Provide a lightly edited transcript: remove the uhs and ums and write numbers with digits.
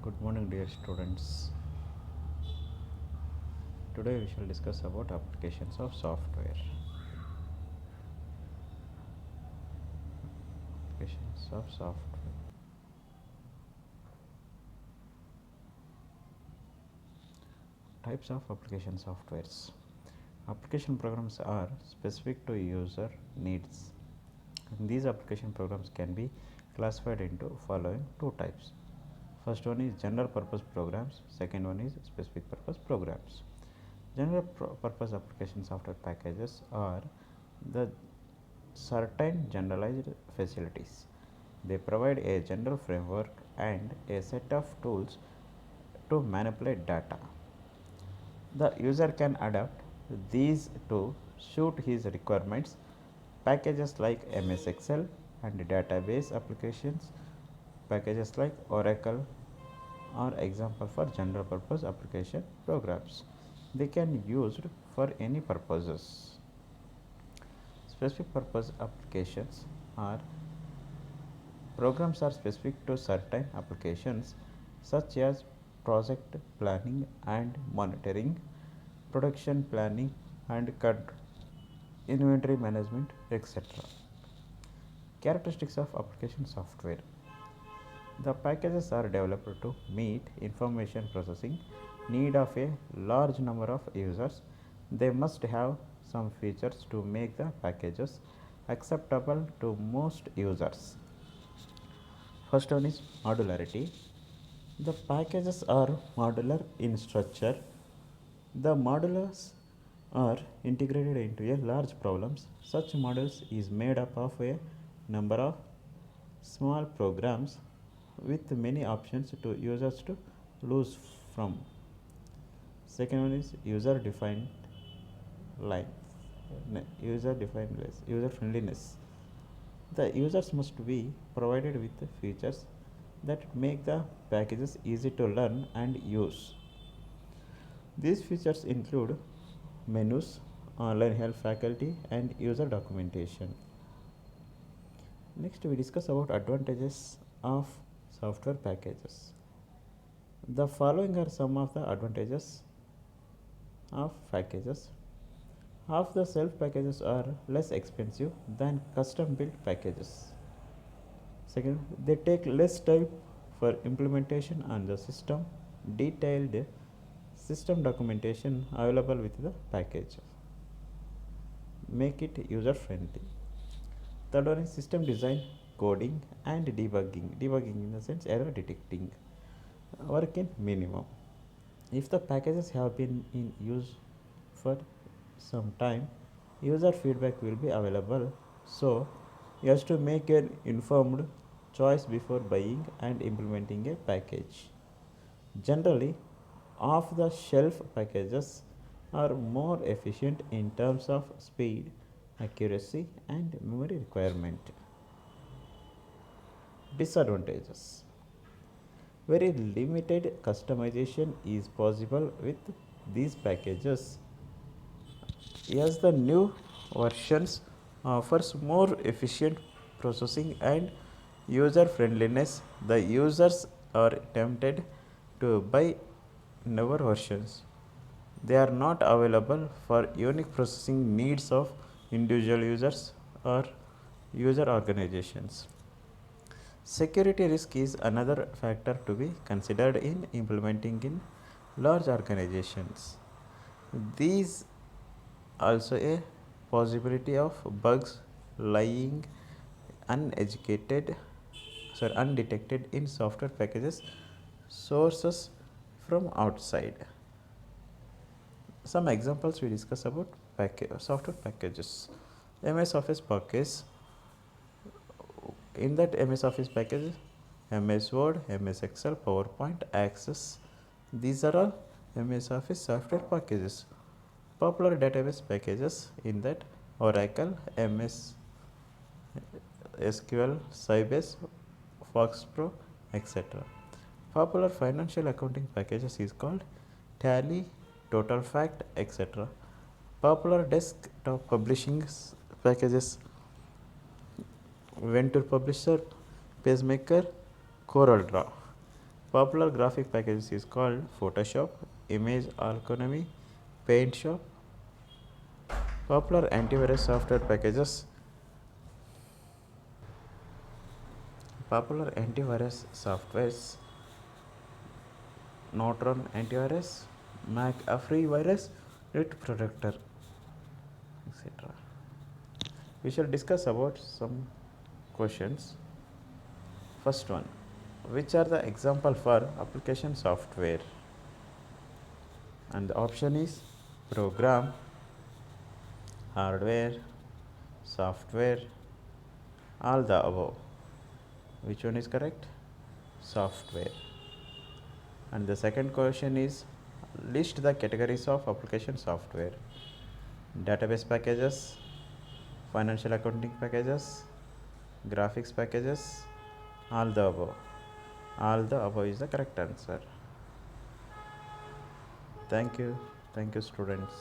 Good morning, dear students. Today we shall discuss about applications of software. Applications of software. Types of application softwares. Application programs are specific to user needs. These application programs can be classified into following two types. First one is general purpose programs. Second one is specific purpose programs. General purpose application software packages are the certain generalized facilities. They provide a general framework and a set of tools to manipulate data. The user can adapt these to suit his requirements. Packages like MS Excel and database applications, packages like Oracle are example for general purpose application programs. They can be used for any purposes. Specific purpose applications are programs are specific to certain applications such as project planning and monitoring, production planning and control, inventory management, etc. Characteristics of application software. The packages are developed to meet information processing need of a large number of users. They must have some features to make the packages acceptable to most users. First one is modularity. The packages are modular in structure. The modules are integrated into a large problems. Such modules is made up of a number of small programs with many options to users to choose from. Second one is user defined line. User friendliness. The users must be provided with features that make the packages easy to learn and use. These features include menus, online help faculty and user documentation. Next we discuss about advantages of software packages. The following are some of the advantages of packages. Half the self packages are less expensive than custom built packages. Second, they take less time for implementation on the system. Detailed system documentation available with the package. Make it user friendly. Third one is system design, coding and debugging. Debugging in the sense error detecting. Work in minimum. If the packages have been in use for some time, user feedback will be available. So, you have to make an informed choice before buying and implementing a package. Generally, off the shelf packages are more efficient in terms of speed, accuracy, and memory requirement. Disadvantages. Very limited customization is possible with these packages as the new versions offers more efficient processing and user friendliness. The users are tempted to buy newer versions. They are not available for unique processing needs of individual users or user organizations. Security risk is another factor to be considered in implementing in large organizations. These also a possibility of bugs lying uneducated undetected in software packages sources from outside. Some examples we discuss about software packages. MS Office package. In that MS Office package, MS Word, MS Excel, PowerPoint, Access. These are all MS Office software packages. Popular database packages in that Oracle, MS SQL, Sybase, FoxPro, etc. Popular financial accounting packages is called Tally, TotalFact, etc. Popular desktop publishing packages Venture Publisher, PageMaker, CorelDRAW. Popular graphic packages is called Photoshop, Image Alchemy, Paint Shop. Popular antivirus software packages. Popular antivirus softwares: Norton Antivirus, McAfee Virus, Net Protector, etc. We shall discuss about some questions. First one, which are the example for application software? And the option is program, hardware, software, all the above. Which one is correct? Software. And the second question is, list the categories of application software: database packages, financial accounting packages, graphics packages, all the above. All the above is the correct answer. Thank you. Thank you, students.